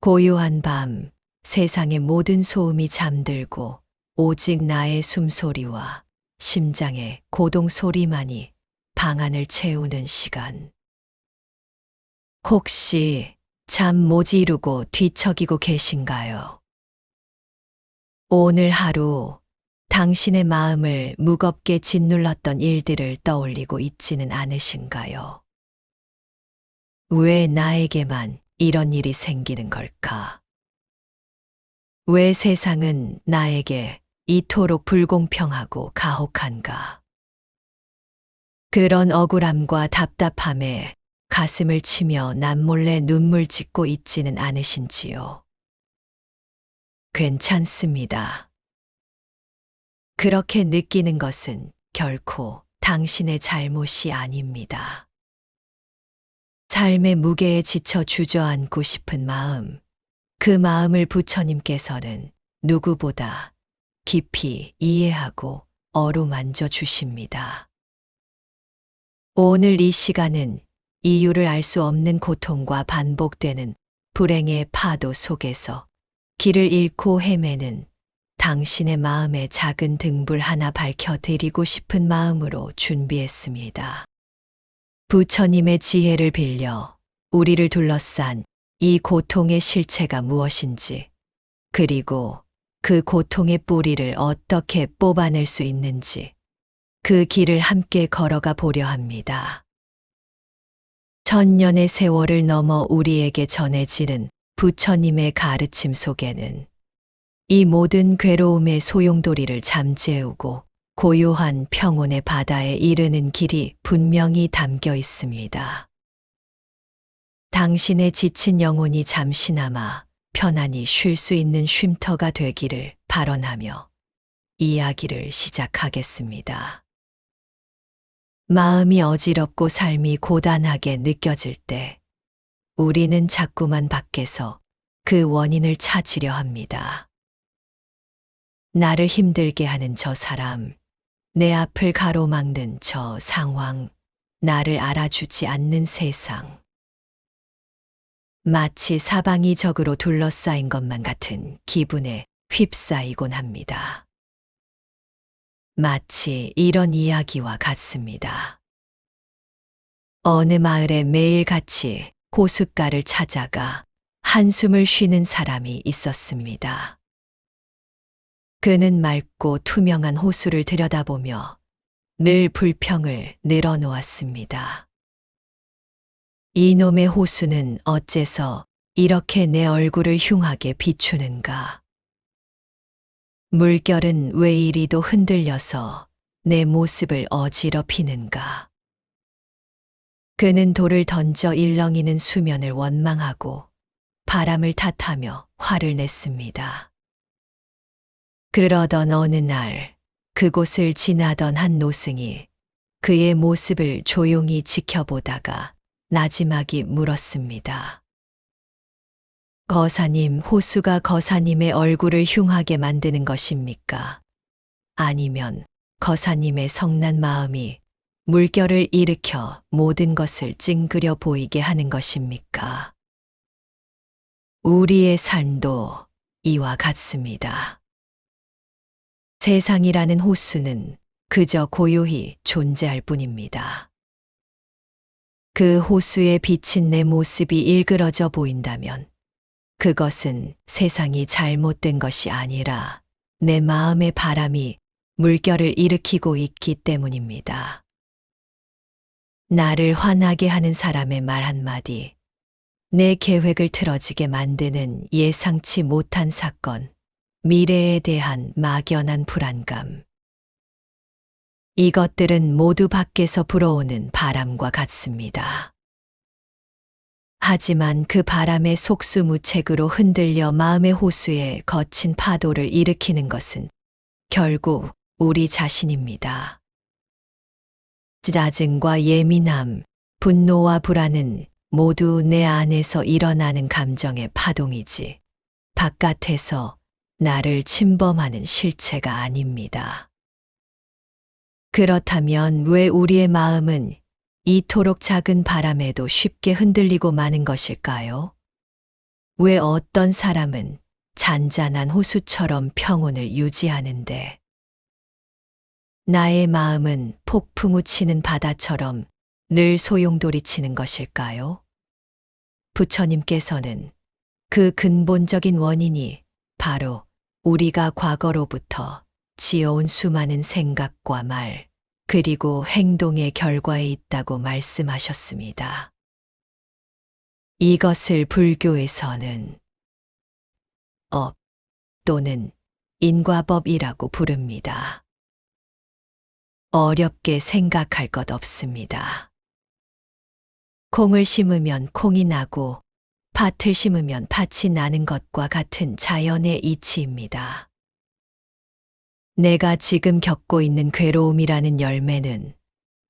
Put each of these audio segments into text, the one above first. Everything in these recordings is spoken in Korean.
고요한 밤, 세상의 모든 소음이 잠들고 오직 나의 숨소리와 심장의 고동 소리만이 방안을 채우는 시간. 혹시 잠 못 이루고 뒤척이고 계신가요? 오늘 하루 당신의 마음을 무겁게 짓눌렀던 일들을 떠올리고 있지는 않으신가요? 왜 나에게만 이런 일이 생기는 걸까? 왜 세상은 나에게 이토록 불공평하고 가혹한가? 그런 억울함과 답답함에 가슴을 치며 남몰래 눈물 짓고 있지는 않으신지요? 괜찮습니다. 그렇게 느끼는 것은 결코 당신의 잘못이 아닙니다. 삶의 무게에 지쳐 주저앉고 싶은 마음, 그 마음을 부처님께서는 누구보다 깊이 이해하고 어루만져 주십니다. 오늘 이 시간은 이유를 알 수 없는 고통과 반복되는 불행의 파도 속에서 길을 잃고 헤매는 당신의 마음의 작은 등불 하나 밝혀드리고 싶은 마음으로 준비했습니다. 부처님의 지혜를 빌려 우리를 둘러싼 이 고통의 실체가 무엇인지, 그리고 그 고통의 뿌리를 어떻게 뽑아낼 수 있는지, 그 길을 함께 걸어가 보려 합니다. 천년의 세월을 넘어 우리에게 전해지는 부처님의 가르침 속에는 이 모든 괴로움의 소용돌이를 잠재우고 고요한 평온의 바다에 이르는 길이 분명히 담겨 있습니다. 당신의 지친 영혼이 잠시나마 편안히 쉴 수 있는 쉼터가 되기를 발언하며 이야기를 시작하겠습니다. 마음이 어지럽고 삶이 고단하게 느껴질 때 우리는 자꾸만 밖에서 그 원인을 찾으려 합니다. 나를 힘들게 하는 저 사람, 내 앞을 가로막는 저 상황, 나를 알아주지 않는 세상. 마치 사방이 적으로 둘러싸인 것만 같은 기분에 휩싸이곤 합니다. 마치 이런 이야기와 같습니다. 어느 마을에 매일같이 호숫가를 찾아가 한숨을 쉬는 사람이 있었습니다. 그는 맑고 투명한 호수를 들여다보며 늘 불평을 늘어놓았습니다. 이놈의 호수는 어째서 이렇게 내 얼굴을 흉하게 비추는가? 물결은 왜 이리도 흔들려서 내 모습을 어지럽히는가? 그는 돌을 던져 일렁이는 수면을 원망하고 바람을 탓하며 화를 냈습니다. 그러던 어느 날 그곳을 지나던 한 노승이 그의 모습을 조용히 지켜보다가 나지막이 물었습니다. 거사님, 호수가 거사님의 얼굴을 흉하게 만드는 것입니까? 아니면 거사님의 성난 마음이 물결을 일으켜 모든 것을 찡그려 보이게 하는 것입니까? 우리의 삶도 이와 같습니다. 세상이라는 호수는 그저 고요히 존재할 뿐입니다. 그 호수에 비친 내 모습이 일그러져 보인다면 그것은 세상이 잘못된 것이 아니라 내 마음의 바람이 물결을 일으키고 있기 때문입니다. 나를 화나게 하는 사람의 말 한마디, 내 계획을 틀어지게 만드는 예상치 못한 사건, 미래에 대한 막연한 불안감. 이것들은 모두 밖에서 불어오는 바람과 같습니다. 하지만 그 바람의 속수무책으로 흔들려 마음의 호수에 거친 파도를 일으키는 것은 결국 우리 자신입니다. 짜증과 예민함, 분노와 불안은 모두 내 안에서 일어나는 감정의 파동이지 바깥에서 나를 침범하는 실체가 아닙니다. 그렇다면 왜 우리의 마음은 이토록 작은 바람에도 쉽게 흔들리고 마는 것일까요? 왜 어떤 사람은 잔잔한 호수처럼 평온을 유지하는데 나의 마음은 폭풍우 치는 바다처럼 늘 소용돌이치는 것일까요? 부처님께서는 그 근본적인 원인이 바로 우리가 과거로부터 지어온 수많은 생각과 말, 그리고 행동의 결과에 있다고 말씀하셨습니다. 이것을 불교에서는 업 또는 인과법이라고 부릅니다. 어렵게 생각할 것 없습니다. 콩을 심으면 콩이 나고 팥을 심으면 팥이 나는 것과 같은 자연의 이치입니다. 내가 지금 겪고 있는 괴로움이라는 열매는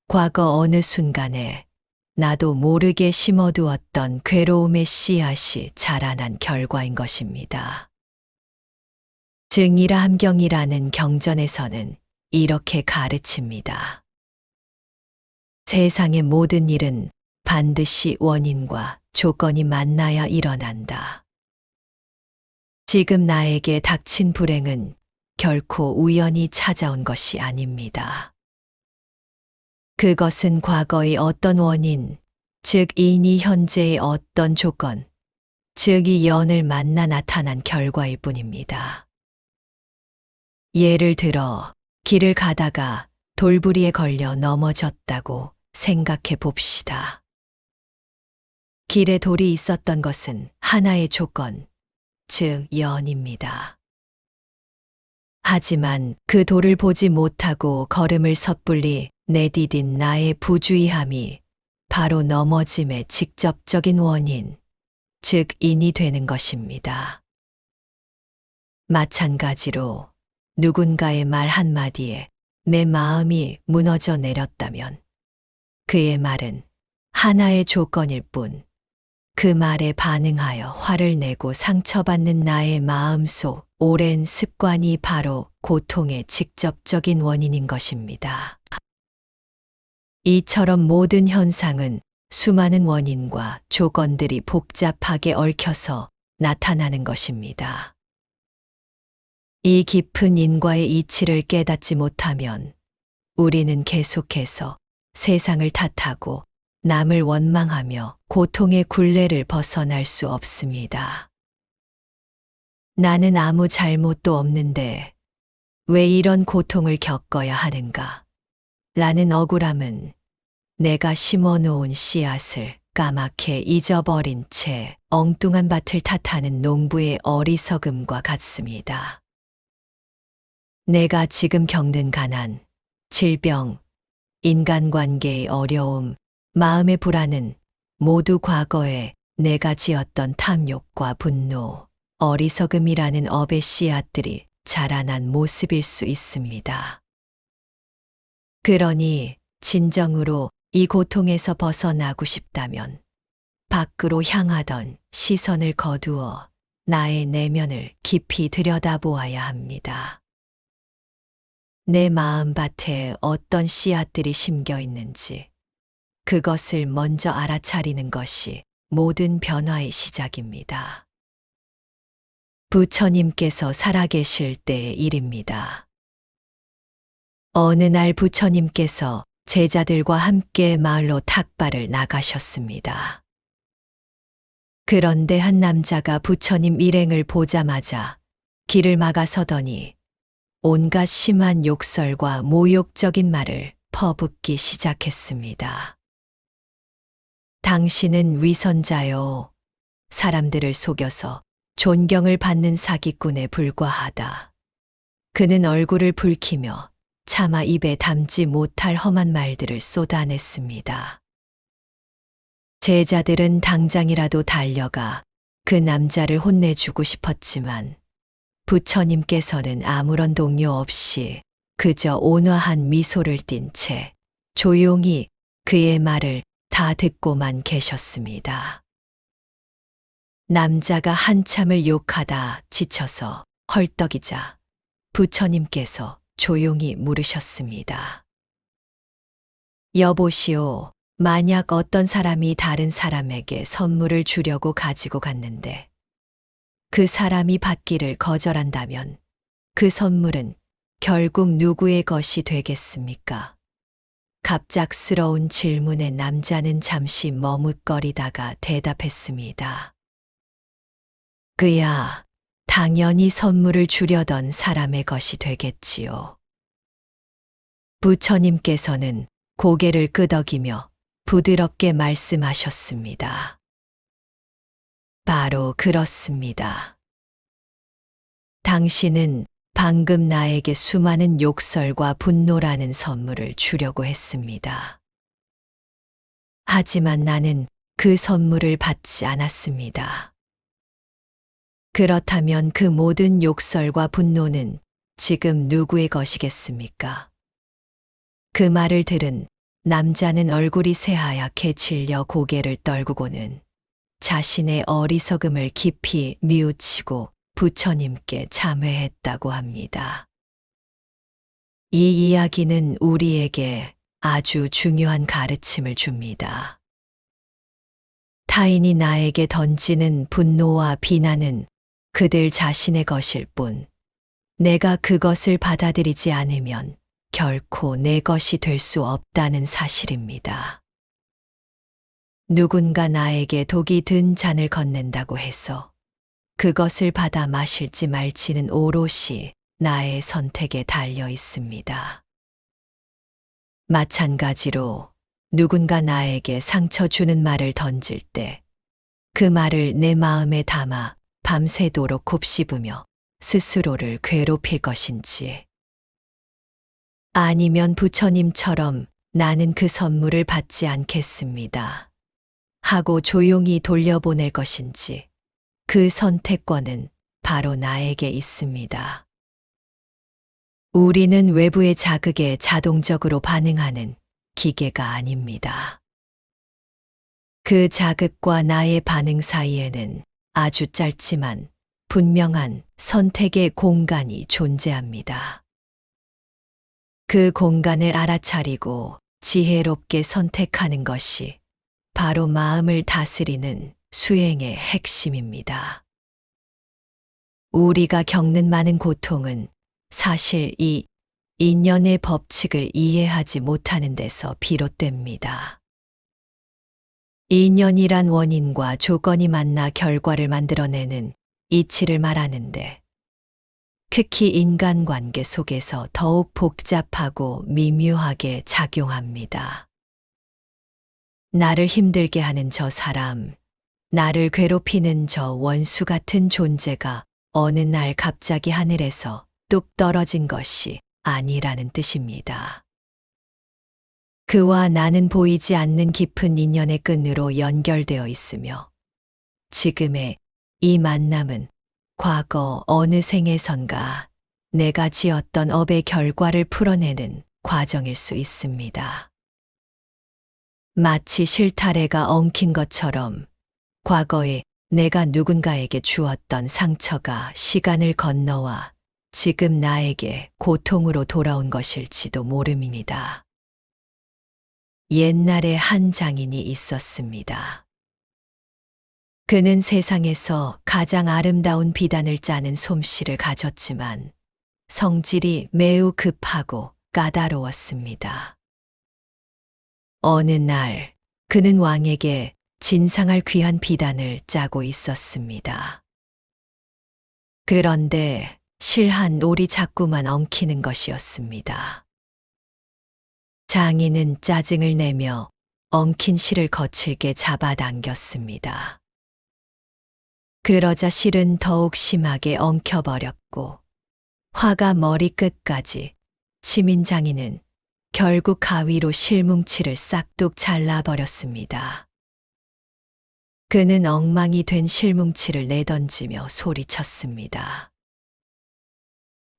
과거 어느 순간에 나도 모르게 심어두었던 괴로움의 씨앗이 자라난 결과인 것입니다. 증이라함경이라는 경전에서는 이렇게 가르칩니다. 세상의 모든 일은 반드시 원인과 조건이 만나야 일어난다. 지금 나에게 닥친 불행은 결코 우연히 찾아온 것이 아닙니다. 그것은 과거의 어떤 원인, 즉 이니 현재의 어떤 조건, 즉 이 연을 만나 나타난 결과일 뿐입니다. 예를 들어 길을 가다가 돌부리에 걸려 넘어졌다고 생각해 봅시다. 길에 돌이 있었던 것은 하나의 조건, 즉 연입니다. 하지만 그 돌을 보지 못하고 걸음을 섣불리 내디딘 나의 부주의함이 바로 넘어짐의 직접적인 원인, 즉 인이 되는 것입니다. 마찬가지로 누군가의 말 한마디에 내 마음이 무너져 내렸다면 그의 말은 하나의 조건일 뿐, 그 말에 반응하여 화를 내고 상처받는 나의 마음속 오랜 습관이 바로 고통의 직접적인 원인인 것입니다. 이처럼 모든 현상은 수많은 원인과 조건들이 복잡하게 얽혀서 나타나는 것입니다. 이 깊은 인과의 이치를 깨닫지 못하면 우리는 계속해서 세상을 탓하고 남을 원망하며 고통의 굴레를 벗어날 수 없습니다. 나는 아무 잘못도 없는데 왜 이런 고통을 겪어야 하는가? 라는 억울함은 내가 심어놓은 씨앗을 까맣게 잊어버린 채 엉뚱한 밭을 탓하는 농부의 어리석음과 같습니다. 내가 지금 겪는 가난, 질병, 인간관계의 어려움, 마음의 불안은 모두 과거에 내가 지었던 탐욕과 분노, 어리석음이라는 업의 씨앗들이 자라난 모습일 수 있습니다. 그러니 진정으로 이 고통에서 벗어나고 싶다면 밖으로 향하던 시선을 거두어 나의 내면을 깊이 들여다보아야 합니다. 내 마음밭에 어떤 씨앗들이 심겨 있는지 그것을 먼저 알아차리는 것이 모든 변화의 시작입니다. 부처님께서 살아계실 때의 일입니다. 어느 날 부처님께서 제자들과 함께 마을로 탁발을 나가셨습니다. 그런데 한 남자가 부처님 일행을 보자마자 길을 막아서더니 온갖 심한 욕설과 모욕적인 말을 퍼붓기 시작했습니다. 당신은 위선자요. 사람들을 속여서 존경을 받는 사기꾼에 불과하다. 그는 얼굴을 붉히며 차마 입에 담지 못할 험한 말들을 쏟아냈습니다. 제자들은 당장이라도 달려가 그 남자를 혼내주고 싶었지만 부처님께서는 아무런 동요 없이 그저 온화한 미소를 띤 채 조용히 그의 말을 다 듣고만 계셨습니다. 남자가 한참을 욕하다 지쳐서 헐떡이자 부처님께서 조용히 물으셨습니다. 여보시오, 만약 어떤 사람이 다른 사람에게 선물을 주려고 가지고 갔는데 그 사람이 받기를 거절한다면 그 선물은 결국 누구의 것이 되겠습니까? 갑작스러운 질문에 남자는 잠시 머뭇거리다가 대답했습니다. 그야 당연히 선물을 주려던 사람의 것이 되겠지요. 부처님께서는 고개를 끄덕이며 부드럽게 말씀하셨습니다. 바로 그렇습니다. 당신은 방금 나에게 수많은 욕설과 분노라는 선물을 주려고 했습니다. 하지만 나는 그 선물을 받지 않았습니다. 그렇다면 그 모든 욕설과 분노는 지금 누구의 것이겠습니까? 그 말을 들은 남자는 얼굴이 새하얗게 질려 고개를 떨구고는 자신의 어리석음을 깊이 뉘우치고 부처님께 참회했다고 합니다. 이 이야기는 우리에게 아주 중요한 가르침을 줍니다. 타인이 나에게 던지는 분노와 비난은 그들 자신의 것일 뿐, 내가 그것을 받아들이지 않으면 결코 내 것이 될 수 없다는 사실입니다. 누군가 나에게 독이 든 잔을 건넨다고 해서 그것을 받아 마실지 말지는 오롯이 나의 선택에 달려 있습니다. 마찬가지로 누군가 나에게 상처 주는 말을 던질 때 그 말을 내 마음에 담아 밤새도록 곱씹으며 스스로를 괴롭힐 것인지, 아니면 부처님처럼 나는 그 선물을 받지 않겠습니다 하고 조용히 돌려보낼 것인지, 그 선택권은 바로 나에게 있습니다. 우리는 외부의 자극에 자동적으로 반응하는 기계가 아닙니다. 그 자극과 나의 반응 사이에는 아주 짧지만 분명한 선택의 공간이 존재합니다. 그 공간을 알아차리고 지혜롭게 선택하는 것이 바로 마음을 다스리는 수행의 핵심입니다. 우리가 겪는 많은 고통은 사실 이 인연의 법칙을 이해하지 못하는 데서 비롯됩니다. 인연이란 원인과 조건이 만나 결과를 만들어내는 이치를 말하는데, 특히 인간관계 속에서 더욱 복잡하고 미묘하게 작용합니다. 나를 힘들게 하는 저 사람, 나를 괴롭히는 저 원수 같은 존재가 어느 날 갑자기 하늘에서 뚝 떨어진 것이 아니라는 뜻입니다. 그와 나는 보이지 않는 깊은 인연의 끈으로 연결되어 있으며, 지금의 이 만남은 과거 어느 생에선가 내가 지었던 업의 결과를 풀어내는 과정일 수 있습니다. 마치 실타래가 엉킨 것처럼 과거에 내가 누군가에게 주었던 상처가 시간을 건너와 지금 나에게 고통으로 돌아온 것일지도 모릅니다. 옛날에 한 장인이 있었습니다. 그는 세상에서 가장 아름다운 비단을 짜는 솜씨를 가졌지만 성질이 매우 급하고 까다로웠습니다. 어느 날 그는 왕에게 진상할 귀한 비단을 짜고 있었습니다. 그런데 실한 올이 자꾸만 엉키는 것이었습니다. 장인은 짜증을 내며 엉킨 실을 거칠게 잡아당겼습니다. 그러자 실은 더욱 심하게 엉켜버렸고 화가 머리끝까지 치민 장인은 결국 가위로 실뭉치를 싹둑 잘라버렸습니다. 그는 엉망이 된 실뭉치를 내던지며 소리쳤습니다.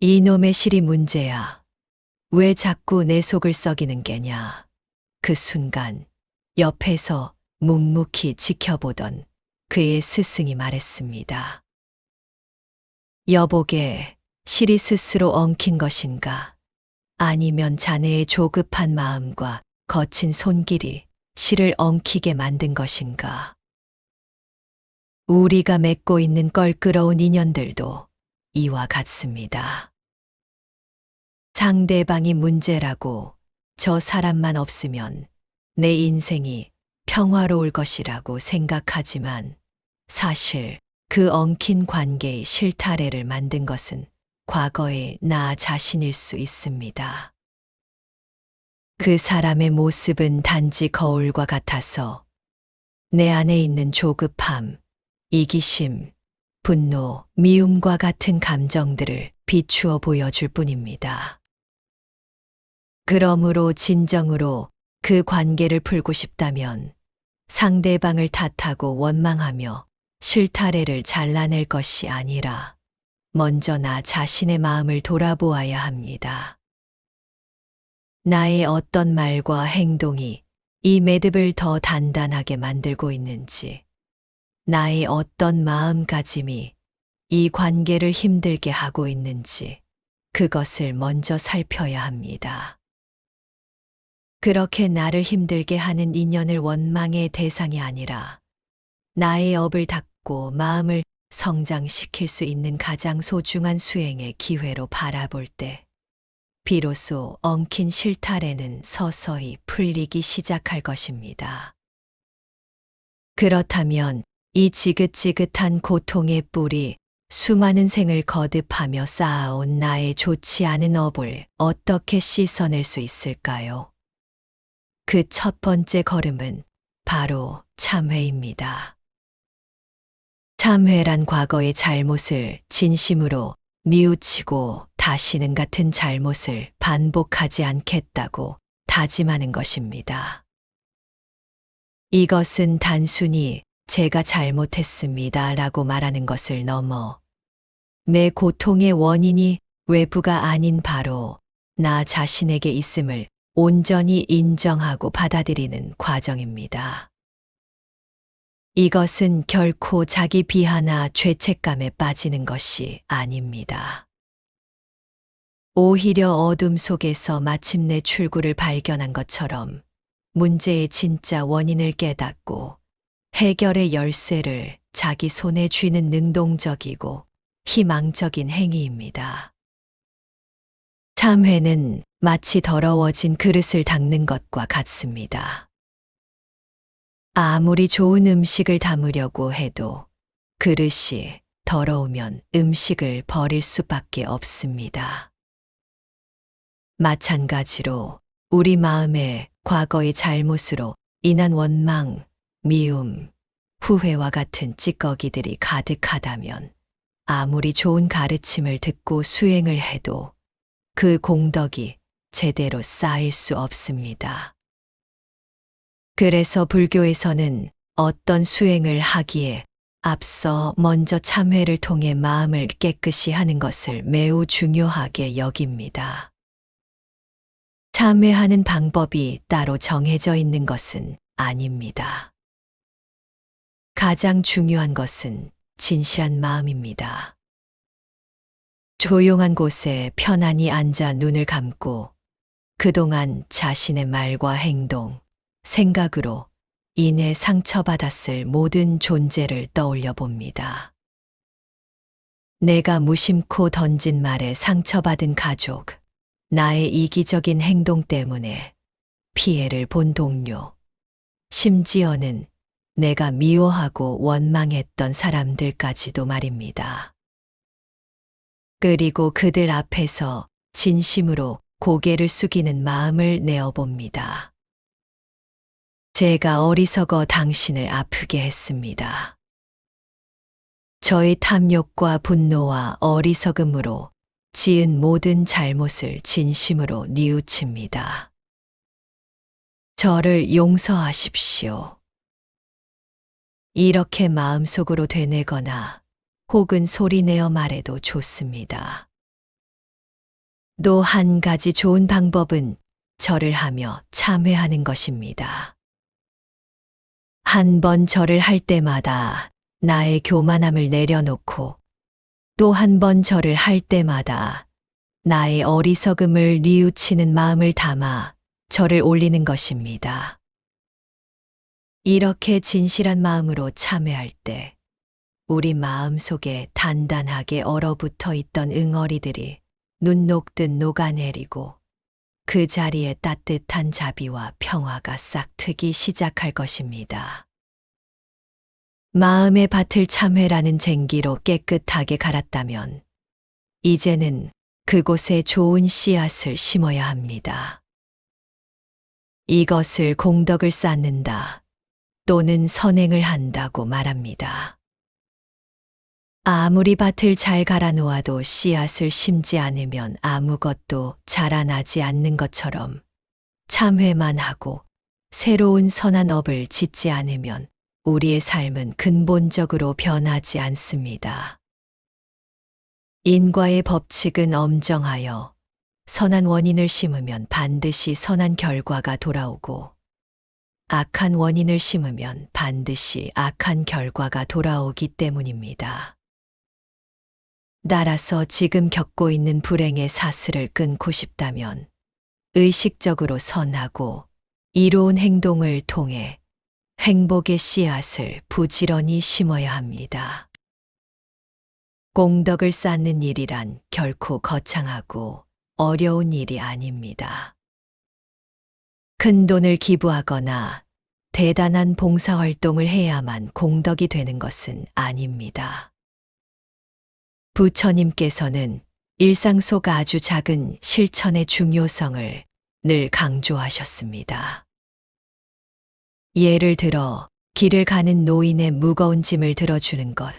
이놈의 실이 문제야. 왜 자꾸 내 속을 썩이는 게냐. 그 순간 옆에서 묵묵히 지켜보던 그의 스승이 말했습니다. 여보게, 실이 스스로 엉킨 것인가? 아니면 자네의 조급한 마음과 거친 손길이 실을 엉키게 만든 것인가? 우리가 맺고 있는 껄끄러운 인연들도 이와 같습니다. 상대방이 문제라고 저 사람만 없으면 내 인생이 평화로울 것이라고 생각하지만 사실 그 엉킨 관계의 실타래를 만든 것은 과거의 나 자신일 수 있습니다. 그 사람의 모습은 단지 거울과 같아서 내 안에 있는 조급함, 이기심, 분노, 미움과 같은 감정들을 비추어 보여줄 뿐입니다. 그러므로 진정으로 그 관계를 풀고 싶다면 상대방을 탓하고 원망하며 실타래를 잘라낼 것이 아니라 먼저 나 자신의 마음을 돌아보아야 합니다. 나의 어떤 말과 행동이 이 매듭을 더 단단하게 만들고 있는지, 나의 어떤 마음가짐이 이 관계를 힘들게 하고 있는지 그것을 먼저 살펴야 합니다. 그렇게 나를 힘들게 하는 인연을 원망의 대상이 아니라 나의 업을 닦고 마음을 성장시킬 수 있는 가장 소중한 수행의 기회로 바라볼 때 비로소 엉킨 실타래는 서서히 풀리기 시작할 것입니다. 그렇다면 이 지긋지긋한 고통의 뿌리, 수많은 생을 거듭하며 쌓아온 나의 좋지 않은 업을 어떻게 씻어낼 수 있을까요? 그 첫 번째 걸음은 바로 참회입니다. 참회란 과거의 잘못을 진심으로 뉘우치고 다시는 같은 잘못을 반복하지 않겠다고 다짐하는 것입니다. 이것은 단순히 제가 잘못했습니다 라고 말하는 것을 넘어 내 고통의 원인이 외부가 아닌 바로 나 자신에게 있음을 온전히 인정하고 받아들이는 과정입니다. 이것은 결코 자기 비하나 죄책감에 빠지는 것이 아닙니다. 오히려 어둠 속에서 마침내 출구를 발견한 것처럼 문제의 진짜 원인을 깨닫고 해결의 열쇠를 자기 손에 쥐는 능동적이고 희망적인 행위입니다. 참회는 마치 더러워진 그릇을 닦는 것과 같습니다. 아무리 좋은 음식을 담으려고 해도 그릇이 더러우면 음식을 버릴 수밖에 없습니다. 마찬가지로 우리 마음에 과거의 잘못으로 인한 원망, 미움, 후회와 같은 찌꺼기들이 가득하다면 아무리 좋은 가르침을 듣고 수행을 해도 그 공덕이 제대로 쌓일 수 없습니다. 그래서 불교에서는 어떤 수행을 하기에 앞서 먼저 참회를 통해 마음을 깨끗이 하는 것을 매우 중요하게 여깁니다. 참회하는 방법이 따로 정해져 있는 것은 아닙니다. 가장 중요한 것은 진실한 마음입니다. 조용한 곳에 편안히 앉아 눈을 감고 그동안 자신의 말과 행동, 생각으로 인해 상처받았을 모든 존재를 떠올려 봅니다. 내가 무심코 던진 말에 상처받은 가족, 나의 이기적인 행동 때문에 피해를 본 동료, 심지어는 내가 미워하고 원망했던 사람들까지도 말입니다. 그리고 그들 앞에서 진심으로 고개를 숙이는 마음을 내어봅니다. 제가 어리석어 당신을 아프게 했습니다. 저의 탐욕과 분노와 어리석음으로 지은 모든 잘못을 진심으로 뉘우칩니다. 저를 용서하십시오. 이렇게 마음속으로 되뇌거나 혹은 소리내어 말해도 좋습니다. 또 한 가지 좋은 방법은 절을 하며 참회하는 것입니다. 한 번 절을 할 때마다 나의 교만함을 내려놓고 또 한 번 절을 할 때마다 나의 어리석음을 뉘우치는 마음을 담아 절을 올리는 것입니다. 이렇게 진실한 마음으로 참회할 때 우리 마음 속에 단단하게 얼어붙어 있던 응어리들이 눈 녹듯 녹아내리고 그 자리에 따뜻한 자비와 평화가 싹트기 시작할 것입니다. 마음의 밭을 참회라는 쟁기로 깨끗하게 갈았다면 이제는 그곳에 좋은 씨앗을 심어야 합니다. 이것을 공덕을 쌓는다 또는 선행을 한다고 말합니다. 아무리 밭을 잘 갈아 놓아도 씨앗을 심지 않으면 아무것도 자라나지 않는 것처럼 참회만 하고 새로운 선한 업을 짓지 않으면 우리의 삶은 근본적으로 변하지 않습니다. 인과의 법칙은 엄정하여 선한 원인을 심으면 반드시 선한 결과가 돌아오고 악한 원인을 심으면 반드시 악한 결과가 돌아오기 때문입니다. 따라서 지금 겪고 있는 불행의 사슬을 끊고 싶다면 의식적으로 선하고 이로운 행동을 통해 행복의 씨앗을 부지런히 심어야 합니다. 공덕을 쌓는 일이란 결코 거창하고 어려운 일이 아닙니다. 큰 돈을 기부하거나 대단한 봉사활동을 해야만 공덕이 되는 것은 아닙니다. 부처님께서는 일상 속 아주 작은 실천의 중요성을 늘 강조하셨습니다. 예를 들어 길을 가는 노인의 무거운 짐을 들어주는 것,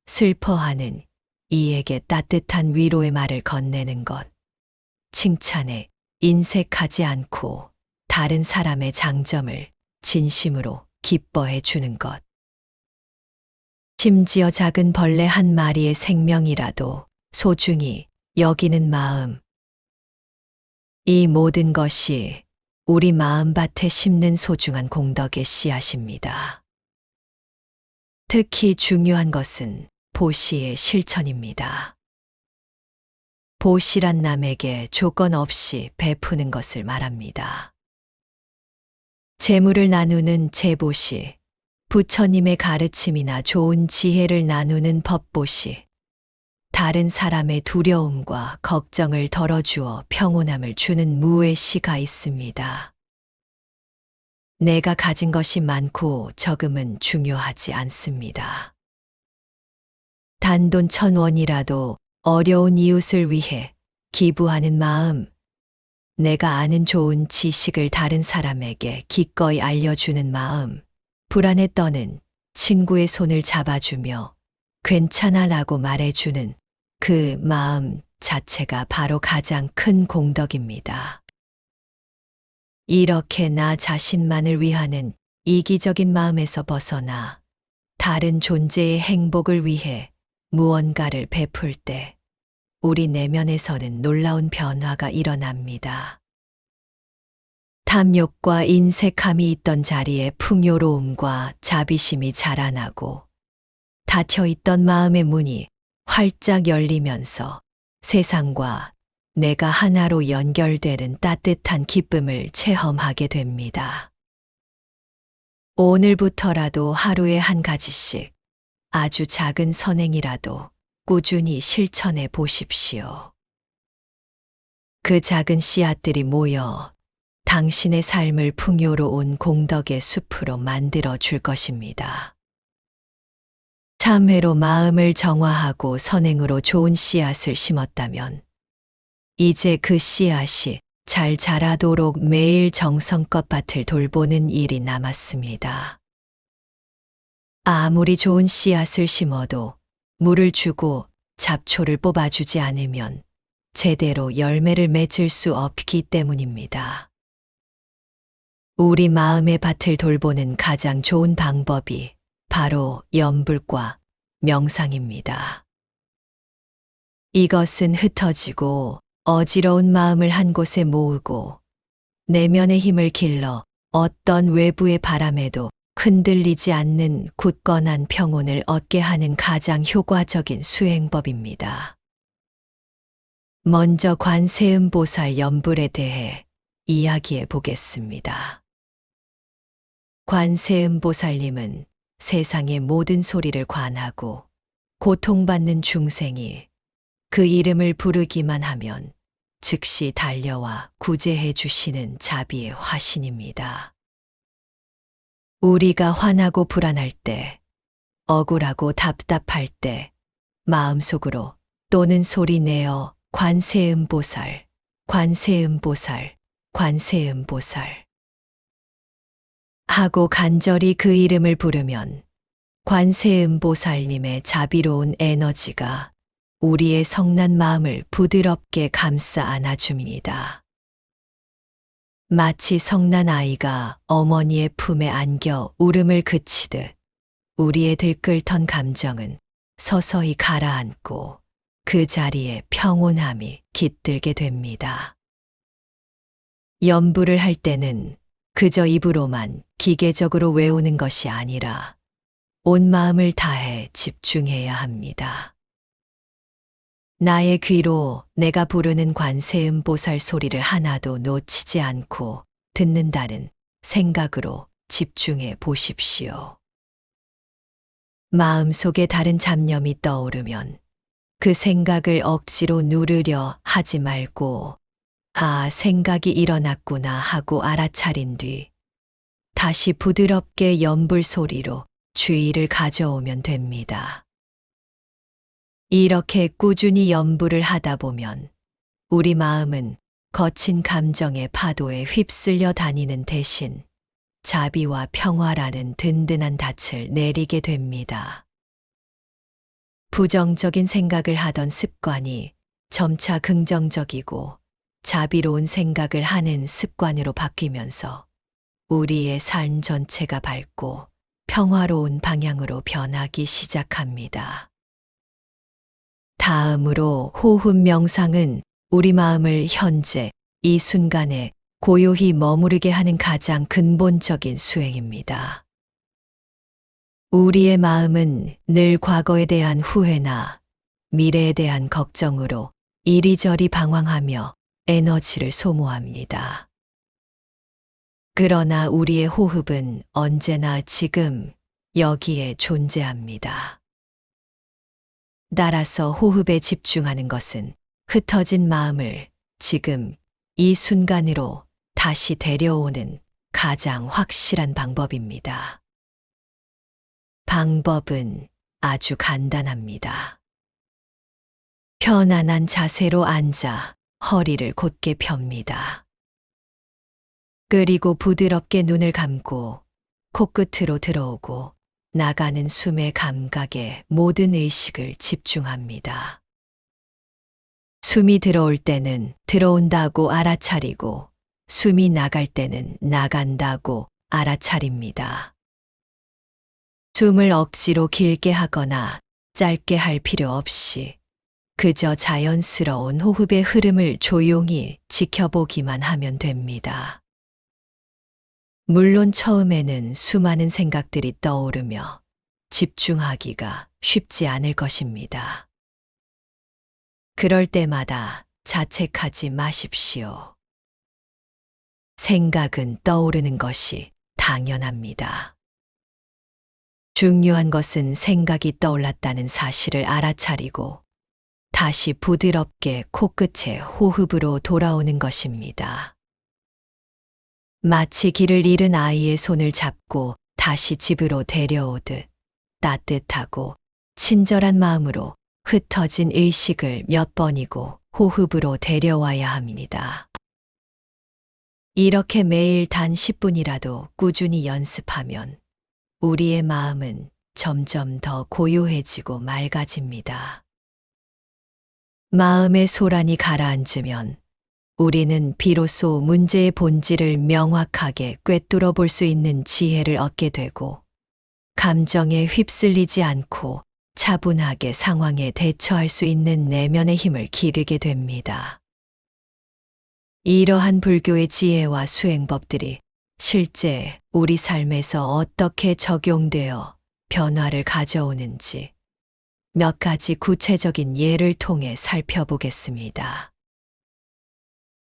슬퍼하는 이에게 따뜻한 위로의 말을 건네는 것, 칭찬에 인색하지 않고 다른 사람의 장점을 진심으로 기뻐해 주는 것. 심지어 작은 벌레 한 마리의 생명이라도 소중히 여기는 마음. 이 모든 것이 우리 마음밭에 심는 소중한 공덕의 씨앗입니다. 특히 중요한 것은 보시의 실천입니다. 보시란 남에게 조건 없이 베푸는 것을 말합니다. 재물을 나누는 재보시, 부처님의 가르침이나 좋은 지혜를 나누는 법보시, 다른 사람의 두려움과 걱정을 덜어주어 평온함을 주는 무외시가 있습니다. 내가 가진 것이 많고 적음은 중요하지 않습니다. 단돈 1,000원이라도 어려운 이웃을 위해 기부하는 마음, 내가 아는 좋은 지식을 다른 사람에게 기꺼이 알려주는 마음, 불안에 떠는 친구의 손을 잡아주며 괜찮아라고 말해주는 그 마음 자체가 바로 가장 큰 공덕입니다. 이렇게 나 자신만을 위하는 이기적인 마음에서 벗어나 다른 존재의 행복을 위해 무언가를 베풀 때 우리 내면에서는 놀라운 변화가 일어납니다. 탐욕과 인색함이 있던 자리에 풍요로움과 자비심이 자라나고 닫혀있던 마음의 문이 활짝 열리면서 세상과 내가 하나로 연결되는 따뜻한 기쁨을 체험하게 됩니다. 오늘부터라도 하루에 한 가지씩 아주 작은 선행이라도 꾸준히 실천해 보십시오. 그 작은 씨앗들이 모여 당신의 삶을 풍요로운 공덕의 숲으로 만들어 줄 것입니다. 참회로 마음을 정화하고 선행으로 좋은 씨앗을 심었다면 이제 그 씨앗이 잘 자라도록 매일 정성껏 밭을 돌보는 일이 남았습니다. 아무리 좋은 씨앗을 심어도 물을 주고 잡초를 뽑아주지 않으면 제대로 열매를 맺을 수 없기 때문입니다. 우리 마음의 밭을 돌보는 가장 좋은 방법이 바로 염불과 명상입니다. 이것은 흩어지고 어지러운 마음을 한 곳에 모으고 내면의 힘을 길러 어떤 외부의 바람에도 흔들리지 않는 굳건한 평온을 얻게 하는 가장 효과적인 수행법입니다. 먼저 관세음보살 염불에 대해 이야기해 보겠습니다. 관세음보살님은 세상의 모든 소리를 관하고 고통받는 중생이 그 이름을 부르기만 하면 즉시 달려와 구제해 주시는 자비의 화신입니다. 우리가 화나고 불안할 때, 억울하고 답답할 때, 마음속으로 또는 소리 내어 관세음보살, 관세음보살, 관세음보살 하고 간절히 그 이름을 부르면 관세음보살님의 자비로운 에너지가 우리의 성난 마음을 부드럽게 감싸 안아줍니다. 마치 성난 아이가 어머니의 품에 안겨 울음을 그치듯 우리의 들끓던 감정은 서서히 가라앉고 그 자리에 평온함이 깃들게 됩니다. 염불을 할 때는 그저 입으로만 기계적으로 외우는 것이 아니라 온 마음을 다해 집중해야 합니다. 나의 귀로 내가 부르는 관세음보살 소리를 하나도 놓치지 않고 듣는다는 생각으로 집중해 보십시오. 마음속에 다른 잡념이 떠오르면 그 생각을 억지로 누르려 하지 말고 아, 생각이 일어났구나 하고 알아차린 뒤 다시 부드럽게 염불 소리로 주의를 가져오면 됩니다. 이렇게 꾸준히 염불을 하다 보면 우리 마음은 거친 감정의 파도에 휩쓸려 다니는 대신 자비와 평화라는 든든한 닻을 내리게 됩니다. 부정적인 생각을 하던 습관이 점차 긍정적이고 자비로운 생각을 하는 습관으로 바뀌면서 우리의 삶 전체가 밝고 평화로운 방향으로 변하기 시작합니다. 다음으로 호흡 명상은 우리 마음을 현재 이 순간에 고요히 머무르게 하는 가장 근본적인 수행입니다. 우리의 마음은 늘 과거에 대한 후회나 미래에 대한 걱정으로 이리저리 방황하며 에너지를 소모합니다. 그러나 우리의 호흡은 언제나 지금 여기에 존재합니다. 따라서 호흡에 집중하는 것은 흩어진 마음을 지금 이 순간으로 다시 데려오는 가장 확실한 방법입니다. 방법은 아주 간단합니다. 편안한 자세로 앉아 허리를 곧게 펴니다. 그리고 부드럽게 눈을 감고 코끝으로 들어오고 나가는 숨의 감각에 모든 의식을 집중합니다. 숨이 들어올 때는 들어온다고 알아차리고 숨이 나갈 때는 나간다고 알아차립니다. 숨을 억지로 길게 하거나 짧게 할 필요 없이 그저 자연스러운 호흡의 흐름을 조용히 지켜보기만 하면 됩니다. 물론 처음에는 수많은 생각들이 떠오르며 집중하기가 쉽지 않을 것입니다. 그럴 때마다 자책하지 마십시오. 생각은 떠오르는 것이 당연합니다. 중요한 것은 생각이 떠올랐다는 사실을 알아차리고 다시 부드럽게 코끝에 호흡으로 돌아오는 것입니다. 마치 길을 잃은 아이의 손을 잡고 다시 집으로 데려오듯 따뜻하고 친절한 마음으로 흩어진 의식을 몇 번이고 호흡으로 데려와야 합니다. 이렇게 매일 단 10분이라도 꾸준히 연습하면 우리의 마음은 점점 더 고요해지고 맑아집니다. 마음의 소란이 가라앉으면 우리는 비로소 문제의 본질을 명확하게 꿰뚫어 볼 수 있는 지혜를 얻게 되고 감정에 휩쓸리지 않고 차분하게 상황에 대처할 수 있는 내면의 힘을 기르게 됩니다. 이러한 불교의 지혜와 수행법들이 실제 우리 삶에서 어떻게 적용되어 변화를 가져오는지 몇 가지 구체적인 예를 통해 살펴보겠습니다.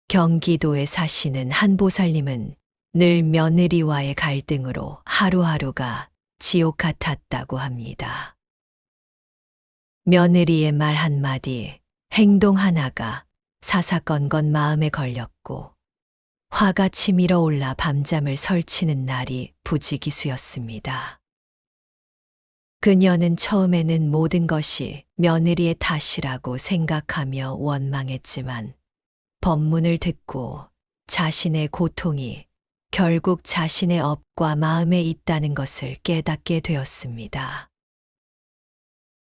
경기도에 사시는 한 보살님은 늘 며느리와의 갈등으로 하루하루가 지옥 같았다고 합니다. 며느리의 말 한마디, 행동 하나가 사사건건 마음에 걸렸고 화가 치밀어 올라 밤잠을 설치는 날이 부지기수였습니다. 그녀는 처음에는 모든 것이 며느리의 탓이라고 생각하며 원망했지만 법문을 듣고 자신의 고통이 결국 자신의 업과 마음에 있다는 것을 깨닫게 되었습니다.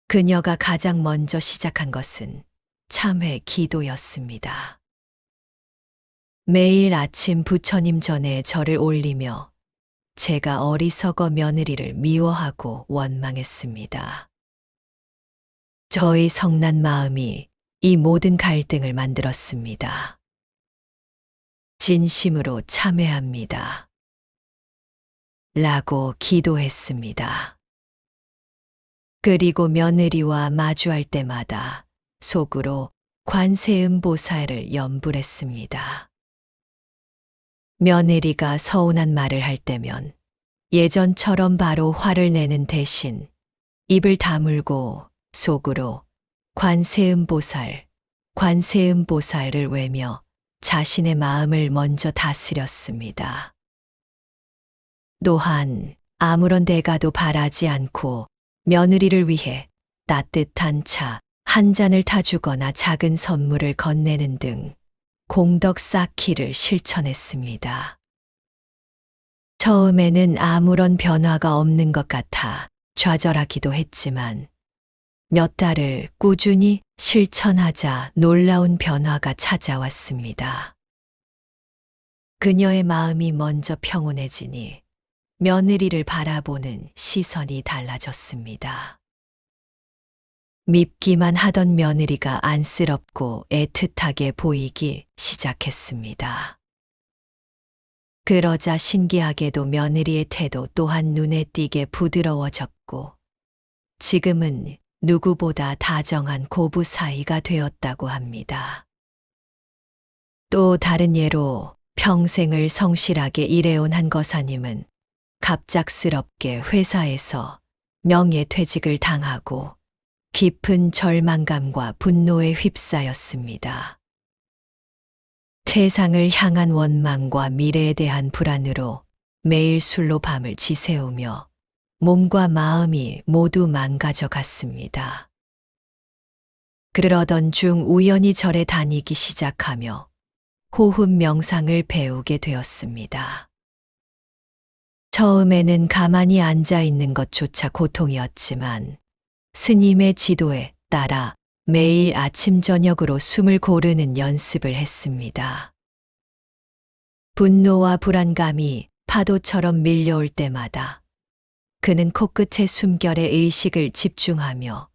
그녀가 가장 먼저 시작한 것은 참회 기도였습니다. 매일 아침 부처님 전에 절을 올리며 제가 어리석어 며느리를 미워하고 원망했습니다. 저의 성난 마음이 이 모든 갈등을 만들었습니다. 진심으로 참회합니다. 라고 기도했습니다. 그리고 며느리와 마주할 때마다 속으로 관세음보살을 염불했습니다. 며느리가 서운한 말을 할 때면 예전처럼 바로 화를 내는 대신 입을 다물고 속으로 관세음보살, 관세음보살을 외며 자신의 마음을 먼저 다스렸습니다. 또한 아무런 대가도 바라지 않고 며느리를 위해 따뜻한 차 한 잔을 타주거나 작은 선물을 건네는 등 공덕 쌓기를 실천했습니다. 처음에는 아무런 변화가 없는 것 같아 좌절하기도 했지만 몇 달을 꾸준히 실천하자 놀라운 변화가 찾아왔습니다. 그녀의 마음이 먼저 평온해지니 며느리를 바라보는 시선이 달라졌습니다. 밉기만 하던 며느리가 안쓰럽고 애틋하게 보이기 시작했습니다. 그러자 신기하게도 며느리의 태도 또한 눈에 띄게 부드러워졌고 지금은 누구보다 다정한 고부 사이가 되었다고 합니다. 또 다른 예로 평생을 성실하게 일해온 한 거사님은 갑작스럽게 회사에서 명예퇴직을 당하고 깊은 절망감과 분노에 휩싸였습니다. 세상을 향한 원망과 미래에 대한 불안으로 매일 술로 밤을 지새우며 몸과 마음이 모두 망가져 갔습니다. 그러던 중 우연히 절에 다니기 시작하며 호흡 명상을 배우게 되었습니다. 처음에는 가만히 앉아 있는 것조차 고통이었지만 스님의 지도에 따라 매일 아침 저녁으로 숨을 고르는 연습을 했습니다. 분노와 불안감이 파도처럼 밀려올 때마다 그는 코끝의 숨결에 의식을 집중하며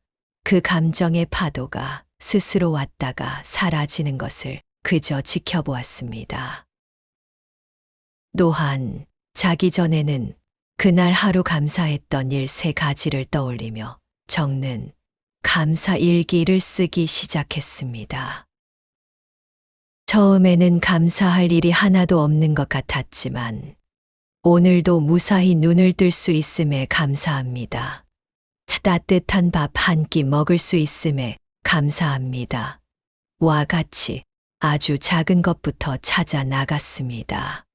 그 감정의 파도가 스스로 왔다가 사라지는 것을 그저 지켜보았습니다. 또한 자기 전에는 그날 하루 감사했던 일 3가지를 떠올리며 적는 감사 일기를 쓰기 시작했습니다. 처음에는 감사할 일이 하나도 없는 것 같았지만 오늘도 무사히 눈을 뜰 수 있음에 감사합니다. 따뜻한 밥 한 끼 먹을 수 있음에 감사합니다. 와 같이 아주 작은 것부터 찾아 나갔습니다.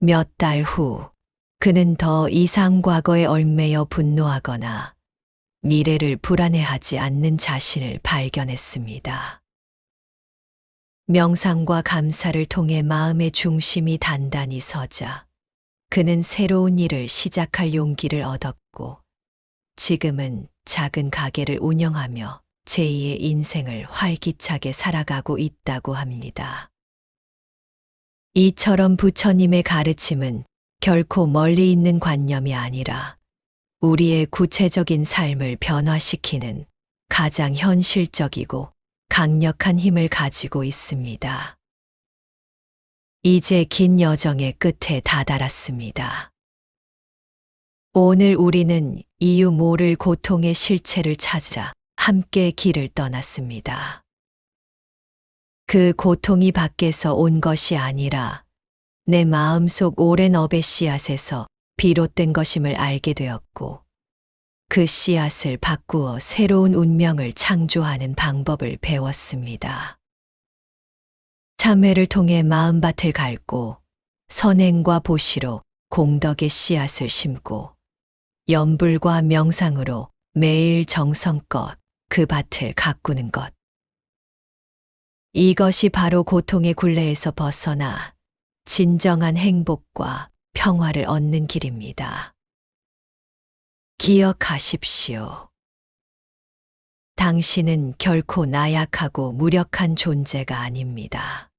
몇 달 후 그는 더 이상 과거에 얽매여 분노하거나 미래를 불안해하지 않는 자신을 발견했습니다. 명상과 감사를 통해 마음의 중심이 단단히 서자 그는 새로운 일을 시작할 용기를 얻었고 지금은 작은 가게를 운영하며 제2의 인생을 활기차게 살아가고 있다고 합니다. 이처럼 부처님의 가르침은 결코 멀리 있는 관념이 아니라 우리의 구체적인 삶을 변화시키는 가장 현실적이고 강력한 힘을 가지고 있습니다. 이제 긴 여정의 끝에 다다랐습니다. 오늘 우리는 이유 모를 고통의 실체를 찾아 함께 길을 떠났습니다. 그 고통이 밖에서 온 것이 아니라 내 마음속 오랜 업의 씨앗에서 비롯된 것임을 알게 되었고, 그 씨앗을 바꾸어 새로운 운명을 창조하는 방법을 배웠습니다. 참회를 통해 마음밭을 갈고 선행과 보시로 공덕의 씨앗을 심고 염불과 명상으로 매일 정성껏 그 밭을 가꾸는 것. 이것이 바로 고통의 굴레에서 벗어나 진정한 행복과 평화를 얻는 길입니다. 기억하십시오. 당신은 결코 나약하고 무력한 존재가 아닙니다.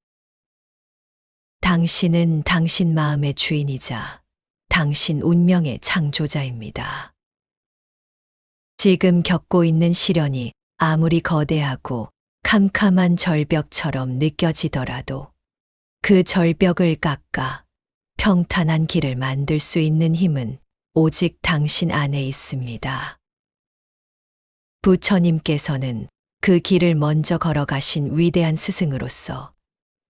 당신은 당신 마음의 주인이자 당신 운명의 창조자입니다. 지금 겪고 있는 시련이 아무리 거대하고 캄캄한 절벽처럼 느껴지더라도 그 절벽을 깎아 평탄한 길을 만들 수 있는 힘은 오직 당신 안에 있습니다. 부처님께서는 그 길을 먼저 걸어가신 위대한 스승으로서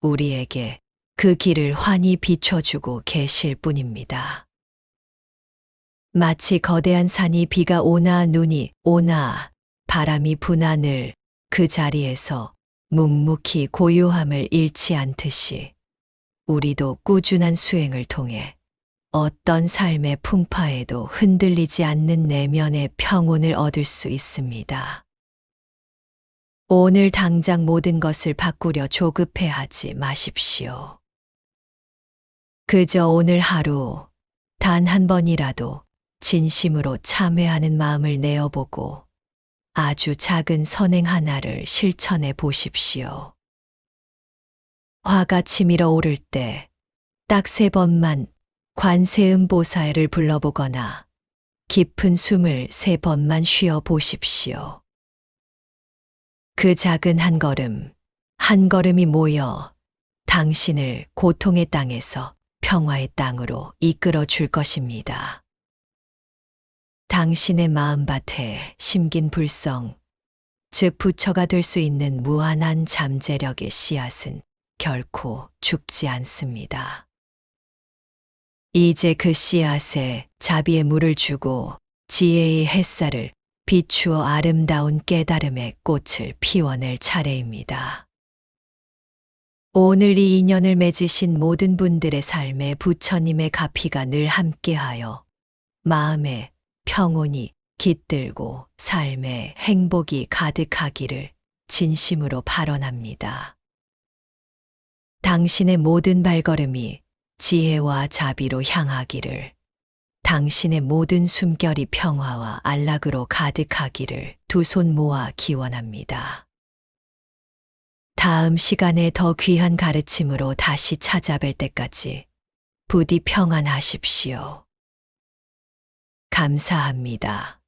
우리에게 그 길을 환히 비춰주고 계실 뿐입니다. 마치 거대한 산이 비가 오나 눈이 오나 바람이 부나 늘 그 자리에서 묵묵히 고요함을 잃지 않듯이 우리도 꾸준한 수행을 통해 어떤 삶의 풍파에도 흔들리지 않는 내면의 평온을 얻을 수 있습니다. 오늘 당장 모든 것을 바꾸려 조급해하지 마십시오. 그저 오늘 하루 단 한 번이라도 진심으로 참회하는 마음을 내어보고 아주 작은 선행 하나를 실천해 보십시오. 화가 치밀어 오를 때 딱 3번만 관세음보살을 불러보거나 깊은 숨을 3번만 쉬어 보십시오. 그 작은 한 걸음이 모여 당신을 고통의 땅에서 평화의 땅으로 이끌어 줄 것입니다. 당신의 마음밭에 심긴 불성, 즉 부처가 될 수 있는 무한한 잠재력의 씨앗은 결코 죽지 않습니다. 이제 그 씨앗에 자비의 물을 주고 지혜의 햇살을 비추어 아름다운 깨달음의 꽃을 피워낼 차례입니다. 오늘 이 인연을 맺으신 모든 분들의 삶에 부처님의 가피가 늘 함께하여 마음에 평온이 깃들고 삶에 행복이 가득하기를 진심으로 발언합니다. 당신의 모든 발걸음이 지혜와 자비로 향하기를, 당신의 모든 숨결이 평화와 안락으로 가득하기를 두 손 모아 기원합니다. 다음 시간에 더 귀한 가르침으로 다시 찾아뵐 때까지 부디 평안하십시오. 감사합니다.